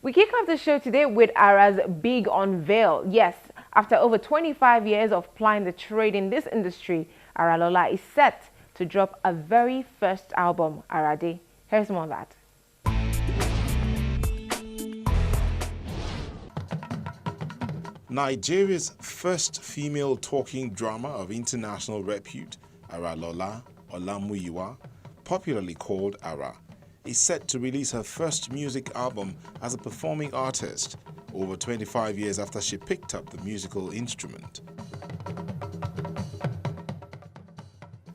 We kick off the show today with Ara's big unveil. Yes, after over 25 years of plying the trade in this industry, Aralola is set to drop a very first album, Arade. Here's more of that. Nigeria's first female talking drama of international repute, Aralola Olamuyiwa, popularly called Ara, is set to release her first music album as a performing artist, over 25 years after she picked up the musical instrument.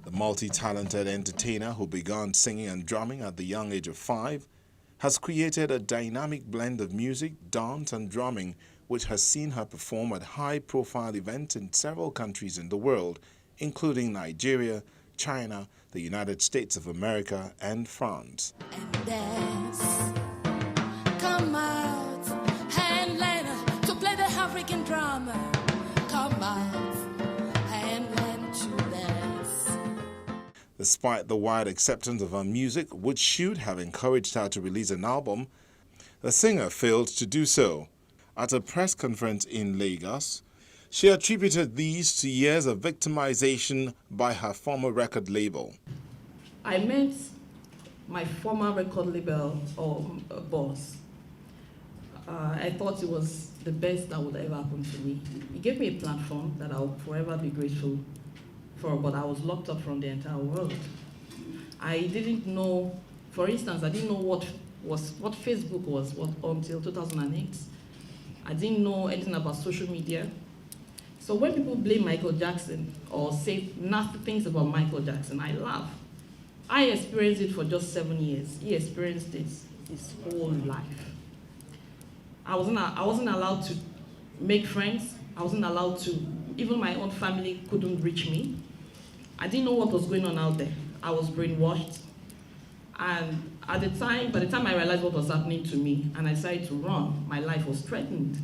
The multi-talented entertainer, who began singing and drumming at the young age of 5, has created a dynamic blend of music, dance and drumming which has seen her perform at high-profile events in several countries in the world, including Nigeria, China, the United States of America, and France. And dance. Come out and learn to play the African drama. Come out and learn to dance. Despite the wide acceptance of her music, which should have encouraged her to release an album, the singer failed to do so. At a press conference in Lagos, she attributed these to years of victimization by her former record label. I met my former record label boss. I thought it was the best that would ever happen to me. He gave me a platform that I'll forever be grateful for, but I was locked up from the entire world. I didn't know, for instance, I didn't know what Facebook was until 2008. I didn't know anything about social media. So when people blame Michael Jackson or say nasty things about Michael Jackson, I laugh. I experienced it for just 7 years. He experienced it his whole life. I wasn't allowed to make friends. I wasn't allowed to, even my own family couldn't reach me. I didn't know what was going on out there. I was brainwashed. And by the time I realized what was happening to me and I decided to run, my life was threatened.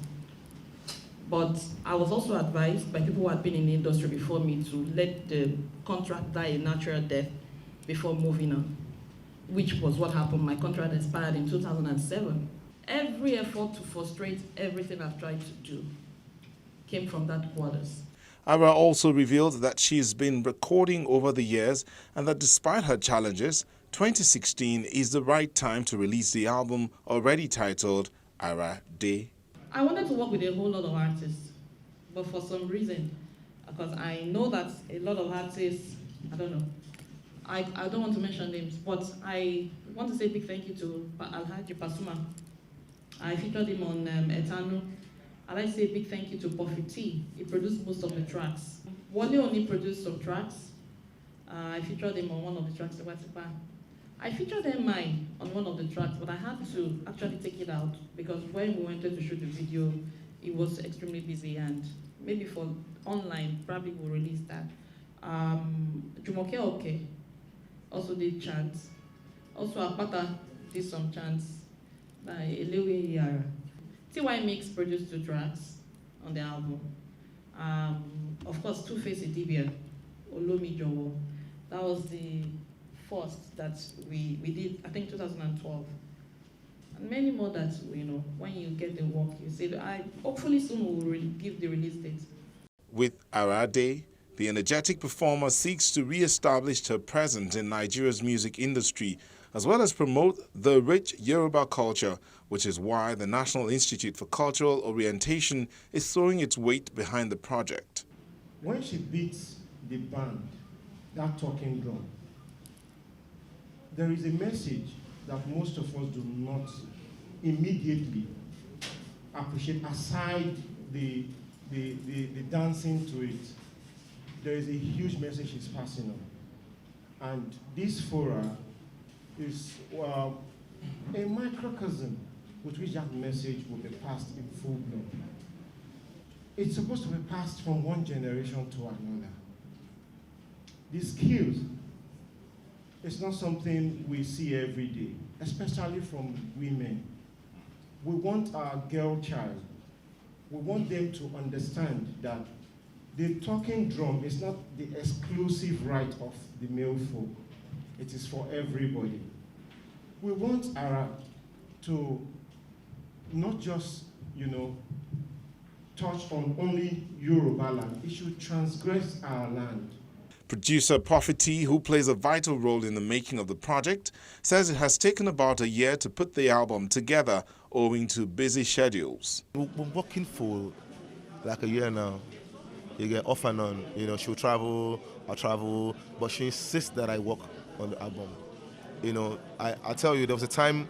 But I was also advised by people who had been in the industry before me to let the contract die a natural death before moving on, which was what happened. My contract expired in 2007. Every effort to frustrate everything I've tried to do came from that quarters. Ara also revealed that she's been recording over the years and that despite her challenges, 2016 is the right time to release the album already titled Ara Day. I wanted to work with a whole lot of artists, but for some reason, because I know that a lot of artists, I don't know, I don't want to mention names, but I want to say a big thank you to Alhaji Pasuma. I featured him on Etano. I'd like to say a big thank you to Repute. He produced most of the tracks. Wale only produced some tracks. I featured him on one of the tracks, I featured MI on one of the tracks, but I had to actually take it out because when we wanted to shoot the video, it was extremely busy, and maybe for online, probably we'll release that. Jumoke Oke also did chants. Also Apata did some chants by Elewe Yara. TY Mix produced 2 tracks on the album. Of course, Two-Face Idibia, Olamuyiwa. That was the first that we did, I think 2012. And many more that, when you get the work, you say, hopefully soon we will give the release date. With Arade, the energetic performer seeks to re-establish her presence in Nigeria's music industry, as well as promote the rich Yoruba culture, which is why the National Institute for Cultural Orientation is throwing its weight behind the project. When she beats the band, that talking drum, there is a message that most of us do not immediately appreciate, aside the dancing to it. There is a huge message she's passing on. And this fora is a microcosm with which that message will be passed in full blown. It's supposed to be passed from one generation to another. The skills, it's not something we see every day, especially from women. We want our girl child, we want them to understand that the talking drum is not the exclusive right of the male folk. It is for everybody. We want Ara to not just, you know, touch on only Yoruba land. It should transgress our land. Producer Prophet, who plays a vital role in the making of the project, says it has taken about a year to put the album together owing to busy schedules. We're working for like a year now. You get off and on. You know, she'll travel, I'll travel, but she insists that I work on the album. You know, I tell you, there was a time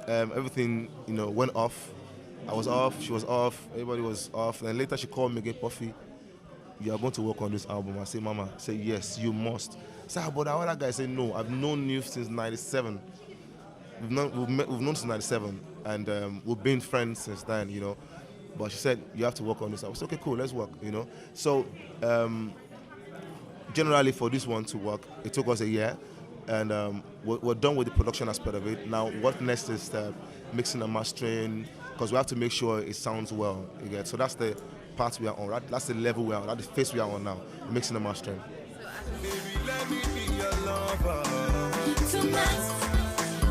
everything, you know, went off. I was off, she was off, everybody was off. And later she called me again, Puffy, you are going to work on this album. I say, Mama, I say, yes, you must. I say, but the other guy said, no, I've known you since 97. We've known since 97, and we've been friends since then, you know. But she said, you have to work on this. I was okay, cool, let's work, you know. So, generally for this one to work, it took us a year, and we're done with the production aspect of it. Now, what next is mixing and mastering, because we have to make sure it sounds well, you get. So that's the part we are on, right? That's the level we are on, that's the phase we are on now, mixing and mastering. Baby, let me be your lover. Tonight,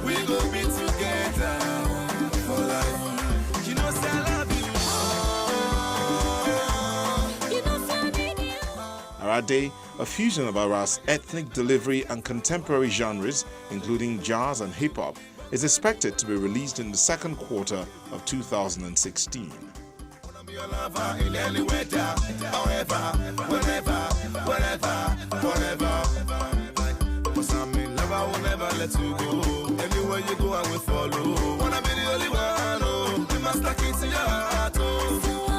we gon' be together for life. You know, say I love you. You know, say I need you. Arade, a fusion of Ara's ethnic delivery and contemporary genres, including jazz and hip-hop, is expected to be released in the second quarter of 2016. Your lover in any weather, however, whenever, wherever, forever. Cause I'm in love, I will never let you go. Anywhere you go, I will follow. Wanna be the only one, oh. You must like it to your heart, oh.